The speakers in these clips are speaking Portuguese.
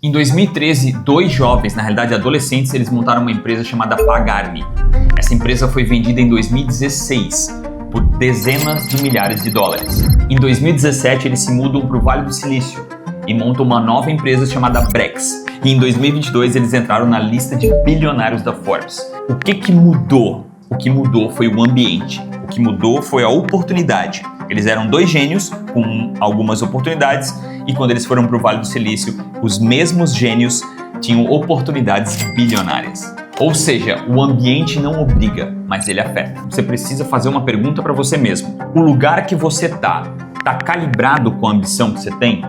Em 2013, dois jovens, na realidade adolescentes, eles montaram uma empresa chamada Pagar.me. Essa empresa foi vendida em 2016 por dezenas de milhares de dólares. Em 2017, eles se mudam para o Vale do Silício e montam uma nova empresa chamada Brex. E em 2022, eles entraram na lista de bilionários da Forbes. O que mudou? O que mudou foi o ambiente. O que mudou foi a oportunidade. Eles eram dois gênios com algumas oportunidades e quando eles foram para o Vale do Silício, os mesmos gênios tinham oportunidades bilionárias. Ou seja, o ambiente não obriga, mas ele afeta. Você precisa fazer uma pergunta para você mesmo. O lugar que você tá calibrado com a ambição que você tem?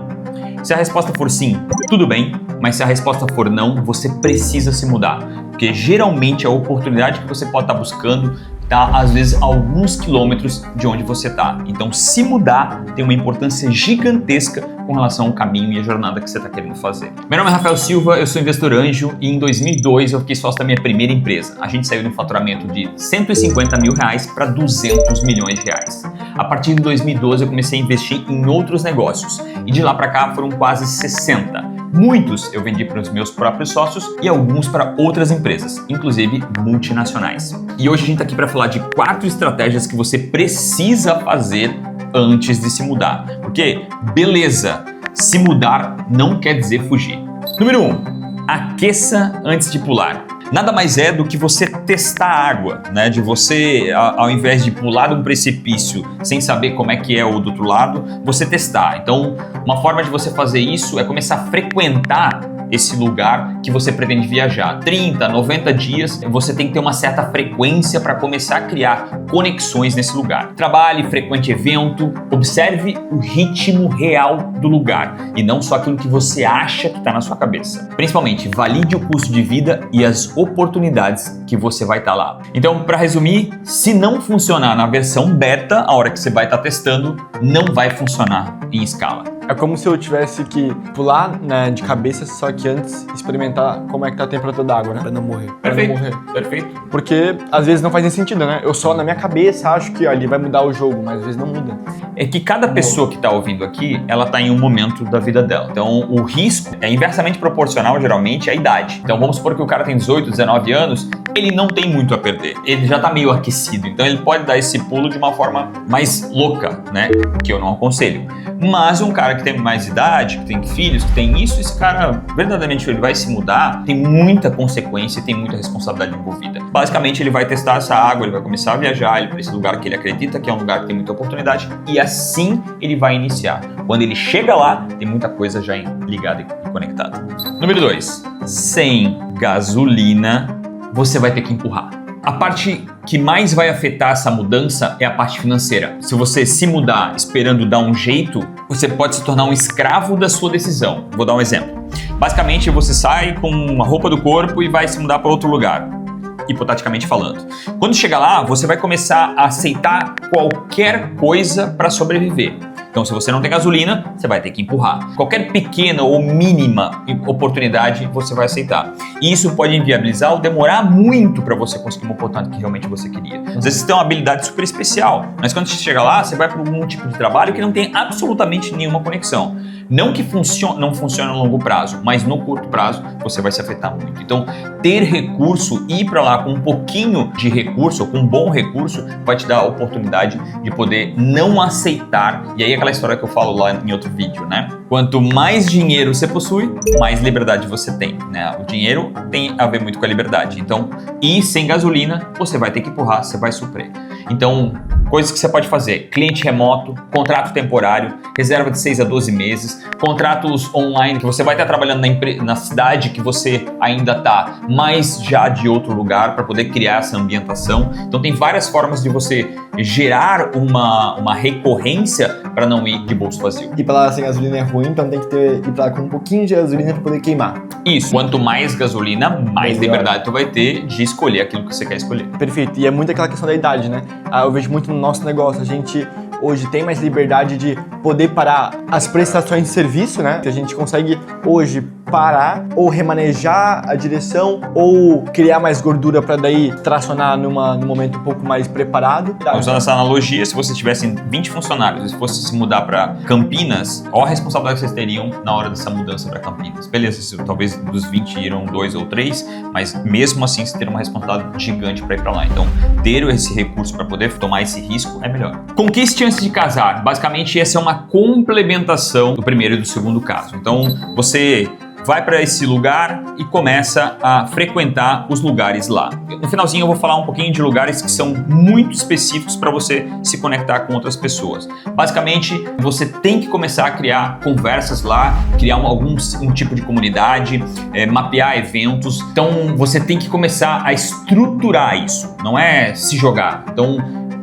Se a resposta for sim, tudo bem, mas se a resposta for não, você precisa se mudar. Porque geralmente a oportunidade que você pode estar buscando está, às vezes, a alguns quilômetros de onde você está. Então, se mudar tem uma importância gigantesca com relação ao caminho e a jornada que você está querendo fazer. Meu nome é Rafael Silva, eu sou investidor anjo e em 2002 eu fiquei sócio da minha primeira empresa. A gente saiu de um faturamento de 150 mil reais para 200 milhões de reais. A partir de 2012 eu comecei a investir em outros negócios e de lá para cá foram quase 60. Muitos eu vendi para os meus próprios sócios e alguns para outras empresas, inclusive multinacionais. E hoje a gente está aqui para falar de 4 estratégias que você precisa fazer antes de se mudar. Porque, beleza, se mudar não quer dizer fugir. Número 1, aqueça antes de pular. Nada mais é do que você testar a água, né? De você, ao invés de pular um precipício sem saber como é que é o do outro lado, você testar. Então, uma forma de você fazer isso é começar a frequentar esse lugar que você pretende viajar. 30, 90 dias, você tem que ter uma certa frequência para começar a criar conexões nesse lugar. Trabalhe, frequente evento, observe o ritmo real do lugar e não só aquilo que você acha que está na sua cabeça. Principalmente, valide o custo de vida e as oportunidades que você vai estar lá. Então, para resumir, se não funcionar na versão beta, a hora que você vai estar testando, não vai funcionar em escala. É como se eu tivesse que pular, né, de cabeça, só que antes experimentar como é que tá a temperatura da água, né? Pra não morrer. Perfeito, pra não morrer. Perfeito. Porque às vezes não faz nem sentido, né? Eu só na minha cabeça acho que ali vai mudar o jogo, mas às vezes não muda. É que cada pessoa que está ouvindo aqui, ela está em um momento da vida dela. Então, o risco é inversamente proporcional, geralmente, à idade. Então, vamos supor que o cara tem 18, 19 anos, ele não tem muito a perder. Ele já está meio aquecido. Então, ele pode dar esse pulo de uma forma mais louca, né? Que eu não aconselho. Mas um cara que tem mais idade, que tem filhos, que tem isso, esse cara, verdadeiramente, ele vai se mudar, tem muita consequência e tem muita responsabilidade envolvida. Basicamente, ele vai testar essa água, ele vai começar a viajar para esse lugar que ele acredita que é um lugar que tem muita oportunidade e assim ele vai iniciar. Quando ele chega lá, tem muita coisa já ligada e conectada. Número 2, sem gasolina, você vai ter que empurrar. A parte que mais vai afetar essa mudança é a parte financeira. Se você se mudar esperando dar um jeito, você pode se tornar um escravo da sua decisão. Vou dar um exemplo. Basicamente, você sai com uma roupa do corpo e vai se mudar para outro lugar, hipoteticamente falando. Quando chegar lá, você vai começar a aceitar qualquer coisa para sobreviver. Então, se você não tem gasolina, você vai ter que empurrar. Qualquer pequena ou mínima oportunidade, você vai aceitar. E isso pode inviabilizar ou demorar muito para você conseguir uma oportunidade que realmente você queria. Às vezes você tem uma habilidade super especial, mas quando você chega lá, você vai para algum tipo de trabalho que não tem absolutamente nenhuma conexão. Não que não funcione a longo prazo, mas no curto prazo você vai se afetar muito. Então, ter recurso, ir para lá com um pouquinho de recurso, ou com um bom recurso, vai te dar a oportunidade de poder não aceitar. E aí aquela história que eu falo lá em outro vídeo, né? Quanto mais dinheiro você possui, mais liberdade você tem, né? O dinheiro tem a ver muito com a liberdade. Então, ir sem gasolina, você vai ter que empurrar, você vai suprir. Então, coisas que você pode fazer: cliente remoto, contrato temporário, reserva de 6 a 12 meses, contratos online que você vai estar trabalhando na cidade que você ainda está, mas já de outro lugar para poder criar essa ambientação. Então tem várias formas de você gerar uma recorrência para não ir de bolso vazio. E pra lá sem gasolina é ruim, então tem que ir pra lá com um pouquinho de gasolina pra poder queimar. Isso. Quanto mais gasolina, mais liberdade tu vai ter de escolher aquilo que você quer escolher. Perfeito. E é muito aquela questão da idade, né? Eu vejo muito no nosso negócio, a gente hoje tem mais liberdade de poder parar as prestações de serviço, né? Que a gente consegue hoje parar ou remanejar a direção ou criar mais gordura para daí tracionar num momento um pouco mais preparado. Usando essa analogia, se vocês tivessem 20 funcionários e fosse se mudar para Campinas, qual a responsabilidade que vocês teriam na hora dessa mudança para Campinas? Beleza, talvez dos 20 irão 2 ou 3, mas mesmo assim você ter uma responsabilidade gigante para ir para lá. Então, ter esse recurso para poder tomar esse risco é melhor. Conquiste antes de casar. Basicamente, essa é uma complementação do primeiro e do segundo caso. Então, você vai para esse lugar e começa a frequentar os lugares lá. No finalzinho eu vou falar um pouquinho de lugares que são muito específicos para você se conectar com outras pessoas. Basicamente, você tem que começar a criar conversas lá, criar um tipo de comunidade, mapear eventos. Então, você tem que começar a estruturar isso, não é se jogar. Então,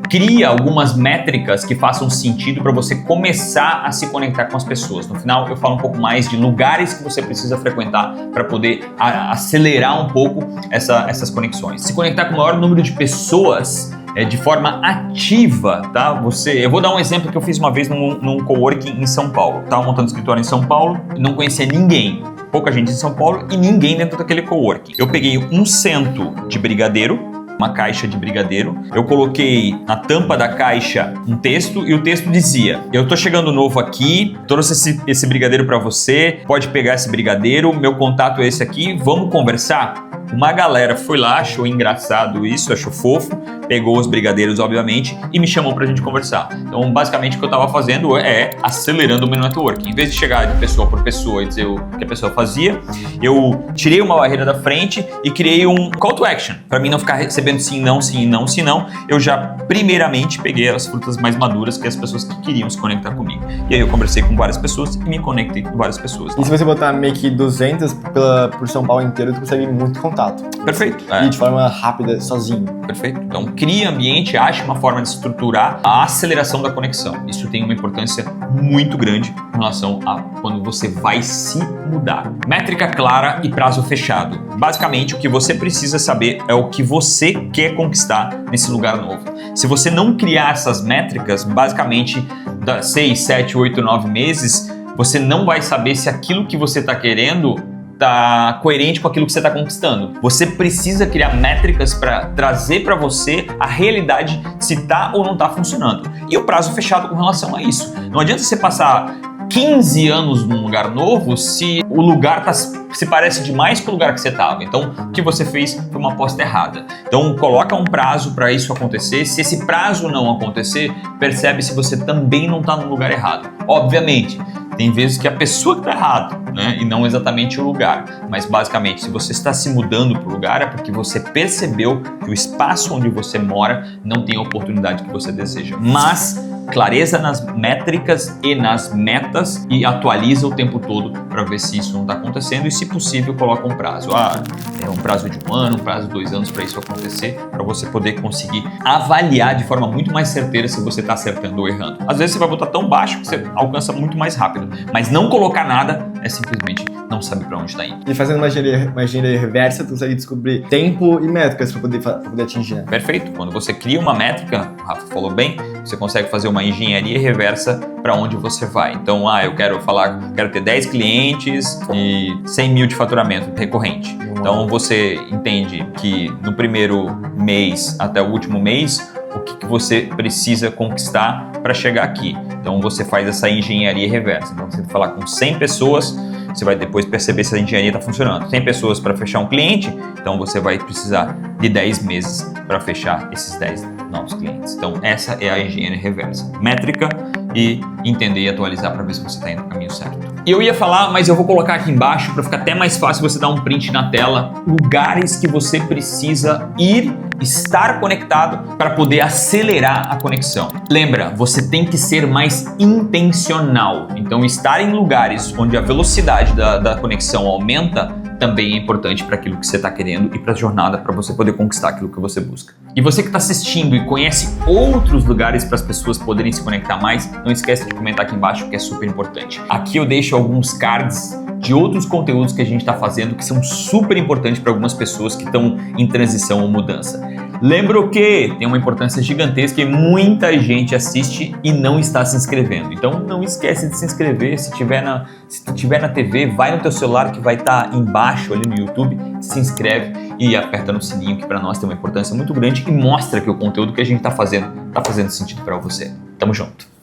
cria algumas métricas que façam sentido para você começar a se conectar com as pessoas. No final, eu falo um pouco mais de lugares que você precisa frequentar para poder acelerar um pouco essas conexões. Se conectar com o maior número de pessoas de forma ativa, tá? Eu vou dar um exemplo que eu fiz uma vez num coworking em São Paulo. Estava montando escritório em São Paulo, não conhecia ninguém. Pouca gente em São Paulo e ninguém dentro daquele coworking. Eu peguei um cento de brigadeiro, uma caixa de brigadeiro. Eu coloquei na tampa da caixa um texto e o texto dizia: eu tô chegando novo aqui, trouxe esse brigadeiro para você, pode pegar esse brigadeiro, meu contato é esse aqui, vamos conversar? Uma galera foi lá, achou engraçado isso, achou fofo, pegou os brigadeiros, obviamente, e me chamou pra gente conversar. Então, basicamente, o que eu tava fazendo é acelerando o meu networking. Em vez de chegar de pessoa por pessoa e dizer o que a pessoa fazia, eu tirei uma barreira da frente e criei um call to action. Pra mim não ficar recebendo sim, não, sim, não, sim, não, eu já, primeiramente, peguei as frutas mais maduras, que é as pessoas que queriam se conectar comigo. E aí eu conversei com várias pessoas e me conectei com várias pessoas. E se você botar meio que 200 por São Paulo inteiro, tu consegue muito contato. Perfeito. E de forma rápida, sozinho. Perfeito. Então, cria ambiente, ache uma forma de estruturar a aceleração da conexão. Isso tem uma importância muito grande em relação a quando você vai se mudar. Métrica clara e prazo fechado. Basicamente, o que você precisa saber é o que você quer conquistar nesse lugar novo. Se você não criar essas métricas, basicamente, 6, 7, 8, 9 meses, você não vai saber se aquilo que você está querendo tá coerente com aquilo que você está conquistando. Você precisa criar métricas para trazer para você a realidade se tá ou não tá funcionando. E o prazo fechado com relação a isso. Não adianta você passar 15 anos num lugar novo se o lugar se parece demais com o lugar que você estava. Então, o que você fez foi uma aposta errada. Então, coloca um prazo para isso acontecer. Se esse prazo não acontecer, percebe se você também não está no lugar errado. Obviamente, tem vezes que a pessoa que está errada, né? E não exatamente o lugar. Mas basicamente, se você está se mudando para o lugar, é porque você percebeu que o espaço onde você mora não tem a oportunidade que você deseja. Mas clareza nas métricas e nas metas e atualiza o tempo todo para ver se isso não está acontecendo e, se possível, coloca um prazo. É um prazo de 1 ano, um prazo de 2 anos para isso acontecer, para você poder conseguir avaliar de forma muito mais certeira se você está acertando ou errando. Às vezes você vai botar tão baixo que você alcança muito mais rápido, mas não colocar nada é simplesmente não saber para onde está indo. E fazendo uma engenharia reversa, tu consegue descobrir tempo e métricas para poder atingir. Perfeito. Quando você cria uma métrica, o Rafa falou bem, você consegue fazer uma engenharia reversa para onde você vai. Então, eu quero ter 10 clientes e 100 mil de faturamento recorrente. Então, você entende que no primeiro mês até o último mês, o que você precisa conquistar para chegar aqui. Então, você faz essa engenharia reversa. Então, você vai falar com 100 pessoas, você vai depois perceber se a engenharia está funcionando. 100 pessoas para fechar um cliente, então você vai precisar de 10 meses para fechar esses 10 novos clientes. Então, essa é a engenharia reversa. Métrica e entender e atualizar para ver se você está indo no caminho certo. E eu ia falar, mas eu vou colocar aqui embaixo para ficar até mais fácil você dar um print na tela, lugares que você precisa estar conectado para poder acelerar a conexão. Lembra, você tem que ser mais intencional. Então, estar em lugares onde a velocidade da conexão aumenta também é importante para aquilo que você está querendo e para a jornada para você poder conquistar aquilo que você busca. E você que está assistindo e conhece outros lugares para as pessoas poderem se conectar mais, não esqueça de comentar aqui embaixo, que é super importante. Aqui eu deixo alguns cards de outros conteúdos que a gente está fazendo que são super importantes para algumas pessoas que estão em transição ou mudança. Lembro que tem uma importância gigantesca e muita gente assiste e não está se inscrevendo. Então não esquece de se inscrever. Se tiver na TV, vai no teu celular que vai estar embaixo ali no YouTube, se inscreve e aperta no sininho, que para nós tem uma importância muito grande e mostra que o conteúdo que a gente está fazendo sentido para você. Tamo junto.